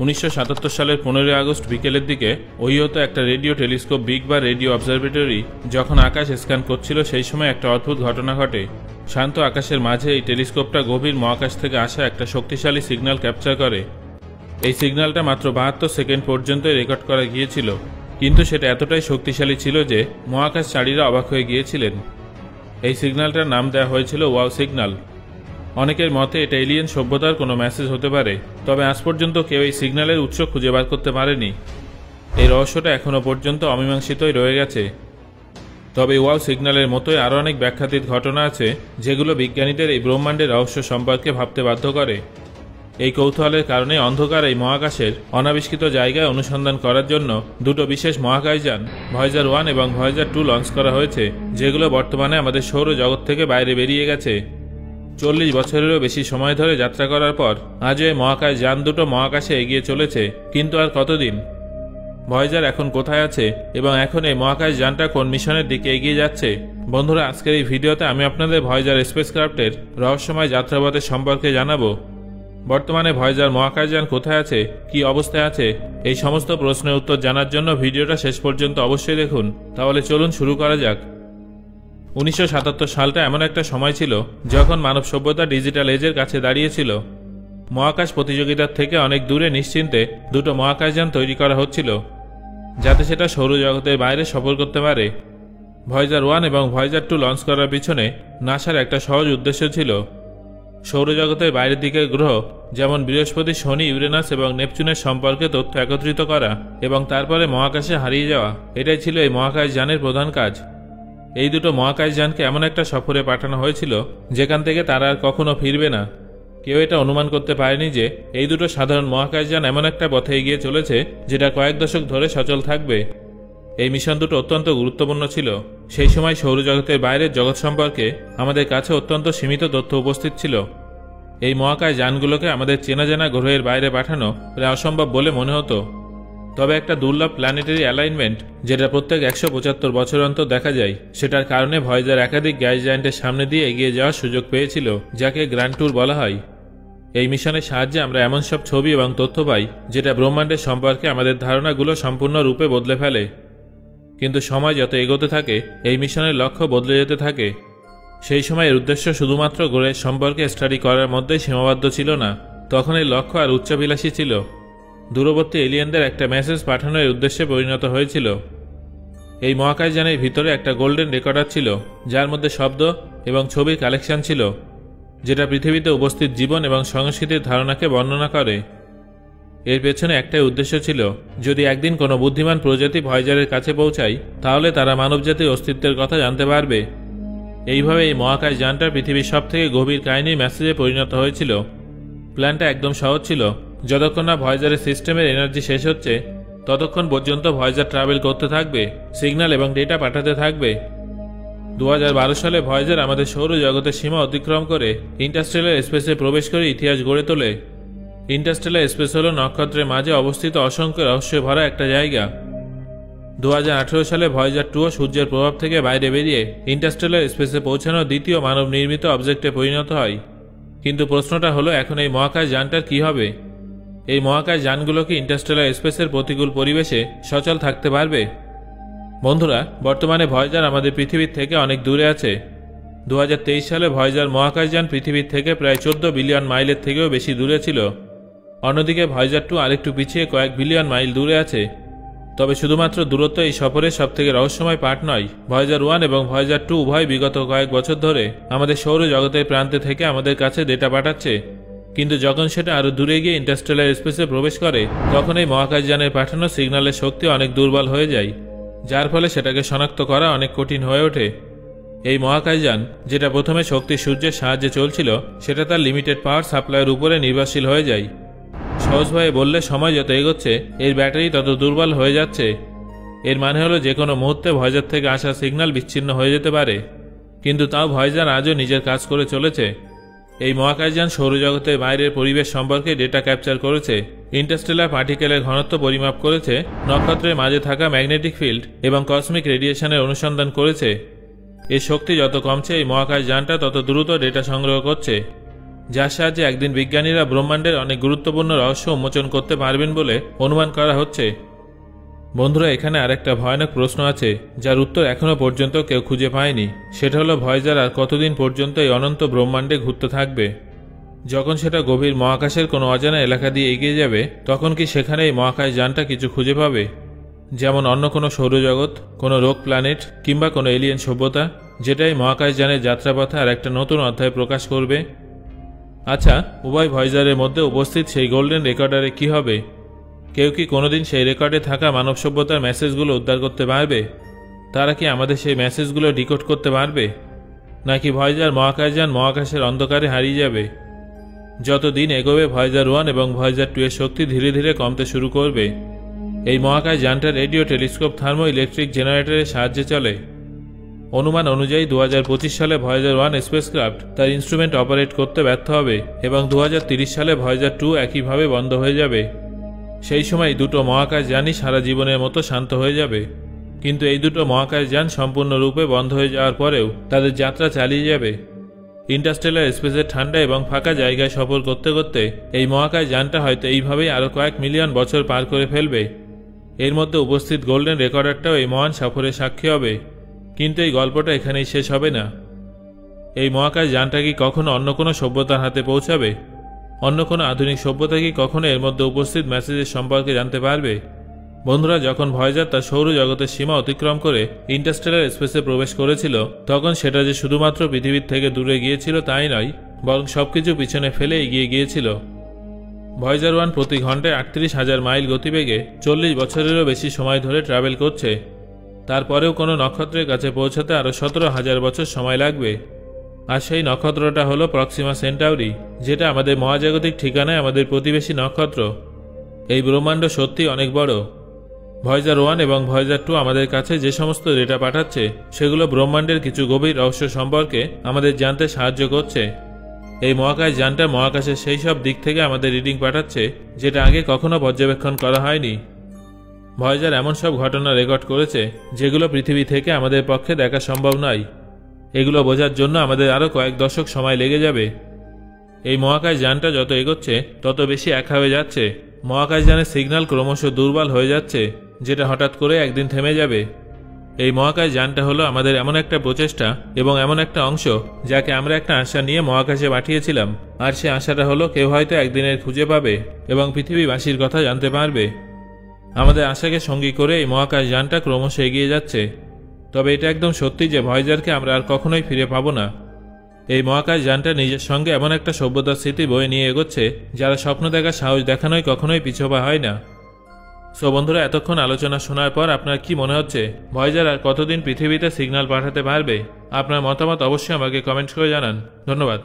1977 সালের 15 আগস্ট বিকেলের দিকে ওহিওতে একটা রেডিও টেলিস্কোপ বিগ বা রেডিও অবজারভেটরি যখন আকাশ স্ক্যান করছিল সেই সময় একটা অদ্ভুত ঘটনা ঘটে। শান্ত আকাশের মাঝে এই টেলিস্কোপটা গভীর মহাকাশ থেকে আসা একটা শক্তিশালী সিগন্যাল ক্যাপচার করে। এই সিগন্যালটা মাত্র 72 সেকেন্ড পর্যন্ত রেকর্ড করা গিয়েছিল, কিন্তু সেটা এতটাই শক্তিশালী ছিল যে মহাকাশচারীরা অবাক হয়ে গিয়েছিলেন। এই সিগন্যালটার নাম দেওয়া হয়েছিল ওয়াও সিগন্যাল। অনেকের মতে এটা এলিয়েন সভ্যতার কোনো মেসেজ হতে পারে, তবে আজ পর্যন্ত কেউ এই সিগন্যালের উৎস খুঁজে বার করতে পারেনি। এই রহস্যটা এখনও পর্যন্ত অমীমাংসিতই রয়ে গেছে। তবে ওয়াও সিগন্যালের মতোই আরও অনেক ব্যাখ্যাতীত ঘটনা আছে যেগুলো বিজ্ঞানীদের এই ব্রহ্মাণ্ডের রহস্য সম্পর্কে ভাবতে বাধ্য করে। এই কৌতূহলের কারণে অন্ধকার এই মহাকাশের অনাবিষ্কৃত জায়গায় অনুসন্ধান করার জন্য দুটো বিশেষ মহাকাশযান ভয়েজার 1 এবং ভয়েজার 2 লঞ্চ করা হয়েছে, যেগুলো বর্তমানে আমাদের সৌরজগৎ থেকে বাইরে বেরিয়ে গেছে। 40 বছরেরও বেশি সময় ধরে যাত্রা করার পর আজও এই মহাকাশযান দুটো মহাকাশে এগিয়ে চলেছে, কিন্তু আর কতদিন? ভয়েজার এখন কোথায় আছে এবং এখন এই মহাকাশযানটা কোন মিশনের দিকে এগিয়ে যাচ্ছে? বন্ধুরা, আজকের এই ভিডিওতে আমি আপনাদের ভয়েজার স্পেসক্রাফটের রহস্যময় যাত্রাপথের সম্পর্কে জানাবো। বর্তমানে ভয়েজার মহাকাশযান কোথায় আছে, কী অবস্থায় আছে, এই সমস্ত প্রশ্নের উত্তর জানার জন্য ভিডিওটা শেষ পর্যন্ত অবশ্যই দেখুন। তাহলে চলুন শুরু করা যাক। 1977 সালটা এমন একটা সময় ছিল যখন মানব সভ্যতা ডিজিটাল এজের কাছে দাঁড়িয়েছিল। মহাকাশ প্রতিযোগিতার থেকে অনেক দূরে নিশ্চিন্তে দুটো মহাকাশযান তৈরি করা হচ্ছিল, যাতে সেটা সৌরজগতের বাইরে সফর করতে পারে। ভয়েজার 1 এবং ভয়েজার 2 লঞ্চ করার পিছনে নাসার একটা সহজ উদ্দেশ্য ছিল সৌরজগতের বাইরের দিকের গ্রহ যেমন বৃহস্পতি, শনি, ইউরেনাস এবং নেপচুনের সম্পর্কে তথ্য একত্রিত করা এবং তারপরে মহাকাশে হারিয়ে যাওয়া। এটাই ছিল এই মহাকাশযানের প্রধান কাজ। এই দুটো মহাকাশযানকে এমন একটা সফরে পাঠানো হয়েছিল যেখান থেকে তারা আর কখনো ফিরবে না। কেউ এটা অনুমান করতে পারেনি যে এই দুটো সাধারণ মহাকাশযান এমন একটা পথে এগিয়ে চলেছে যেটা কয়েক দশক ধরে সচল থাকবে। এই মিশন দুটো অত্যন্ত গুরুত্বপূর্ণ ছিল। সেই সময় সৌরজগতের বাইরের জগৎ সম্পর্কে আমাদের কাছে অত্যন্ত সীমিত তথ্য উপস্থিত ছিল। এই মহাকাশযানগুলোকে আমাদের চেনা জানা গ্রহের বাইরে পাঠানো প্রায় অসম্ভব বলে মনে হতো। তবে একটা দুর্লভ প্ল্যানেটারি অ্যালাইনমেন্ট, যেটা প্রত্যেক 175 বছর অন্তর দেখা যায়, সেটার কারণে ভয়েজার একাধিক গ্যাস জায়ান্টের সামনে দিয়ে এগিয়ে যাওয়ার সুযোগ পেয়েছিল, যাকে গ্র্যান্ড ট্যুর বলা হয়। এই মিশনের সাহায্যে আমরা এমন সব ছবি এবং তথ্য পাই যেটা ব্রহ্মাণ্ডের সম্পর্কে আমাদের ধারণাগুলো সম্পূর্ণরূপে বদলে ফেলে। কিন্তু সময় যত এগোতে থাকে এই মিশনের লক্ষ্য বদলে যেতে থাকে। সেই সময় এর উদ্দেশ্য শুধুমাত্র গ্রহের সম্পর্কে স্টাডি করার মধ্যেই সীমাবদ্ধ ছিল না, তখন এই লক্ষ্য আর উচ্চাভিলাষী ছিল। দূরবর্তী এলিয়েনদের একটা মেসেজ পাঠানোর উদ্দেশ্যে পরিণত হয়েছিল। এই মহাকাশযানের ভিতরে একটা গোল্ডেন রেকর্ডার ছিল, যার মধ্যে শব্দ এবং ছবির কালেকশন ছিল, যেটা পৃথিবীতে উপস্থিত জীবন এবং সংস্কৃতির ধারণাকে বর্ণনা করে। এর পেছনে একটাই উদ্দেশ্য ছিল, যদি একদিন কোনো বুদ্ধিমান প্রজাতি ভয়েজারের কাছে পৌঁছায় তাহলে তারা মানবজাতির অস্তিত্বের কথা জানতে পারবে। এইভাবে এই মহাকাশযানটা পৃথিবীর সবথেকে গভীর কাহিনীর মেসেজে পরিণত হয়েছিল। প্ল্যানটা একদম সহজ ছিল। যতক্ষণ না ভয়েজারের সিস্টেমের এনার্জি শেষ হচ্ছে ততক্ষণ পর্যন্ত ভয়েজার ট্রাভেল করতে থাকবে, সিগন্যাল এবং ডেটা পাঠাতে থাকবে। 2012 সালে ভয়েজার আমাদের সৌরজগতের সীমা অতিক্রম করে ইন্টারস্টেলার স্পেসে প্রবেশ করে ইতিহাস গড়ে তোলে। ইন্টারস্টেলার স্পেস হল নক্ষত্রের মাঝে অবস্থিত অসংখ্য রহস্যে ভরা একটা জায়গা। 2018 সালে ভয়েজার 2 সূর্যের প্রভাব থেকে বাইরে বেরিয়ে ইন্টারস্টেলার স্পেসে পৌঁছানো দ্বিতীয় মানব নির্মিত অবজেক্টে পরিণত হয়। কিন্তু প্রশ্নটা হলো, এখন এই মহাকাশযানটার কী হবে? এই মহাকাশযানগুলো কি ইন্টারস্টেলার স্পেসের প্রতিকূল পরিবেশে সচল থাকতে পারবে? বন্ধুরা, বর্তমানে ভয়েজার আমাদের পৃথিবীর থেকে অনেক দূরে আছে। 2023 সালে ভয়েজার মহাকাশযান পৃথিবীর থেকে প্রায় 14 বিলিয়ন মাইলের থেকেও বেশি দূরে ছিল। অন্যদিকে ভয়েজার 2 আরেকটু পিছিয়ে কয়েক বিলিয়ন মাইল দূরে আছে। তবে শুধুমাত্র দূরত্ব এই সফরের সবথেকে রহস্যময় পার্ট নয়। ভয়েজার 1 এবং ভয়েজার 2 উভয় বিগত কয়েক বছর ধরে আমাদের সৌরজগতের প্রান্তে থেকে আমাদের কাছে ডেটা পাঠাচ্ছে, কিন্তু যখন সেটা আরও দূরে গিয়ে ইন্টারস্টেলার স্পেসে প্রবেশ করে তখন এই মহাকাশযানের পাঠানো সিগন্যালের শক্তি অনেক দুর্বল হয়ে যায়, যার ফলে সেটাকে শনাক্ত করা অনেক কঠিন হয়ে ওঠে। এই মহাকাশযান, যেটা প্রথমে শক্তি সূর্যের সাহায্যে চলছিল, সেটা তার লিমিটেড পাওয়ার সাপ্লাইয়ের উপরে নির্ভরশীল হয়ে যায়। সহজভাবে বললে, সময় যত এগোচ্ছে এর ব্যাটারি তত দুর্বল হয়ে যাচ্ছে। এর মানে হলো যে কোনো মুহূর্তে ভয়েজার থেকে আসা সিগন্যাল বিচ্ছিন্ন হয়ে যেতে পারে। কিন্তু তাও ভয়েজার আজও নিজের কাজ করে চলেছে। এই মহাকাশযান সৌরজগতের বাইরের পরিবেশ সম্পর্কে ডেটা ক্যাপচার করেছে, ইন্টারস্টেলার পার্টিকেলের ঘনত্ব পরিমাপ করেছে, নক্ষত্রের মাঝে থাকা ম্যাগনেটিক ফিল্ড এবং কসমিক রেডিয়েশনের অনুসন্ধান করেছে। এর শক্তি যত কমছে এই মহাকাশযানটা তত দ্রুত ডেটা সংগ্রহ করছে। যার সাহায্যে একদিন বিজ্ঞানীরা ব্রহ্মাণ্ডের অনেক গুরুত্বপূর্ণ রহস্য উন্মোচন করতে পারবেন বলে অনুমান করা হচ্ছে। বন্ধুরা, এখানে আরেকটা ভয়ানক প্রশ্ন আছে যার উত্তর এখনো পর্যন্ত কেউ খুঁজে পায়নি। সেটা হলো ভয়েজার আর কতদিন পর্যন্ত এই অনন্ত ব্রহ্মাণ্ডে ঘুরতে থাকবে। যখন সেটা গভীর মহাকাশের কোনো অজানা এলাকা দিয়ে এগিয়ে যাবে, তখন কি সেখানে এই মহাকাশ যানটা কিছু খুঁজে পাবে? যেমন অন্য কোনো সৌরজগৎ, কোনো রোগ প্ল্যানেট কিংবা কোনো এলিয়েন সভ্যতা, যেটাই মহাকাশ যানের যাত্রাপথে আর একটা নতুন অধ্যায় প্রকাশ করবে। আচ্ছা, উভয় ভয়েজারের মধ্যে উপস্থিত সেই গোল্ডেন রেকর্ডারে কি হবে? কেউ কি কোনোদিন সেই রেকর্ডে থাকা মানব সভ্যতার মেসেজগুলো উদ্ধার করতে পারবে? তারা কি আমাদের সেই মেসেজগুলো ডিকোড করতে পারবে? নাকি ভয়েজার মহাকাশযান মহাকাশের অন্ধকারে হারিয়ে যাবে? যত দিন এগোবে ভয়েজার 1 এবং ভয়েজার 2 এর শক্তি ধীরে ধীরে কমতে শুরু করবে। এই মহাকাশ যানটা রেডিও টেলিস্কোপ থার্মো ইলেকট্রিক জেনারেটরের সাহায্যে চলে। অনুমান অনুযায়ী 2025 সালে ভয়েজার 1 স্পেসক্রাফট তার ইনস্ট্রুমেন্ট অপারেট করতে ব্যর্থ হবে এবং 2030 সালে ভয়েজার 2 একইভাবে বন্ধ হয়ে যাবে। সেই সময় দুটো মহাকাশ যানই সারা জীবনের মতো শান্ত হয়ে যাবে। কিন্তু এই দুটো মহাকাশ যান সম্পূর্ণরূপে বন্ধ হয়ে যাওয়ার পরেও তাদের যাত্রা চালিয়ে যাবে। ইন্টারস্টেলার স্পেসের ঠান্ডা এবং ফাঁকা জায়গায় সফর করতে করতে এই মহাকাশ যানটা হয়তো এইভাবেই আরও কয়েক মিলিয়ন বছর পার করে ফেলবে। এর মধ্যে উপস্থিত গোল্ডেন রেকর্ডারটাও এই মহান সফরের সাক্ষী হবে। কিন্তু এই গল্পটা এখানেই শেষ হবে না। এই মহাকাশ যানটা কি কখনো অন্য কোনো সভ্যতার হাতে পৌঁছাবে? অন্য কোনো আধুনিক সভ্যতা কি কখনো এর মধ্যে উপস্থিত মেসেজের সম্পর্কে জানতে পারবে? বন্ধুরা, যখন ভয়েজার তার সৌরজগতের সীমা অতিক্রম করে ইন্টারস্টেলার স্পেসে প্রবেশ করেছিল, তখন সেটা যে শুধুমাত্র পৃথিবীর থেকে দূরে গিয়েছিল তাই নয়, বরং সবকিছু পিছনে ফেলে এগিয়ে গিয়েছিল। ভয়েজার 1 প্রতি ঘন্টায় 38,000 মাইল গতিবেগে 40 বছরেরও বেশি সময় ধরে ট্রাভেল করছে। তারপরেও কোনো নক্ষত্রের কাছে পৌঁছাতে আরও 17,000 বছর সময় লাগবে। আর সেই নক্ষত্রটা হলো প্রক্সিমা সেন্টাউরি, যেটা আমাদের মহাজাগতিক ঠিকানায় আমাদের প্রতিবেশী নক্ষত্র। এই ব্রহ্মাণ্ড সত্যি অনেক বড়। ভয়েজার 1 এবং ভয়েজার 2 আমাদের কাছে যে সমস্ত ডেটা পাঠাচ্ছে, সেগুলো ব্রহ্মাণ্ডের কিছু গভীর রহস্য সম্পর্কে আমাদের জানতে সাহায্য করছে। এই মহাকাশ যানটা মহাকাশের সেই সব দিক থেকে আমাদের রিডিং পাঠাচ্ছে যেটা আগে কখনো পর্যবেক্ষণ করা হয়নি। ভয়েজার এমন সব ঘটনা রেকর্ড করেছে যেগুলো পৃথিবী থেকে আমাদের পক্ষে দেখা সম্ভব নয়। এগুলো বোঝার জন্য আমাদের আরও কয়েক দশক সময় লেগে যাবে। এই মহাকাশ যানটা যত এগোচ্ছে তত বেশি একা হয়ে যাচ্ছে। মহাকাশ যানের সিগন্যাল ক্রমশ দুর্বল হয়ে যাচ্ছে, যেটা হঠাৎ করে একদিন থেমে যাবে। এই মহাকাশ যানটা হলো আমাদের এমন একটা প্রচেষ্টা এবং এমন একটা অংশ যাকে আমরা একটা আশা নিয়ে মহাকাশে পাঠিয়েছিলাম। আর সে আশাটা হলো কেউ হয়তো একদিনের খুঁজে পাবে এবং পৃথিবীবাসীর কথা জানতে পারবে। আমাদের আশাকে সঙ্গী করে এই মহাকাশ যানটা ক্রমশ এগিয়ে যাচ্ছে। তবে এটা একদম সত্যি যে ভয়েজারকে আমরা আর কখনোই ফিরে পাবো না। এই মহাকাশ যানটা নিজের সঙ্গে এমন একটা সভ্যতার স্মৃতি বয়ে নিয়ে এগোচ্ছে যারা স্বপ্ন দেখার সাহস দেখানোই কখনোই পিছপা হয় না। সো বন্ধুরা, এতক্ষণ আলোচনা শোনার পর আপনার কি মনে হচ্ছে ভয়েজার আর কতদিন পৃথিবীতে সিগন্যাল পাঠাতে পারবে? আপনার মতামত অবশ্যই আমাকে কমেন্ট করে জানান। ধন্যবাদ।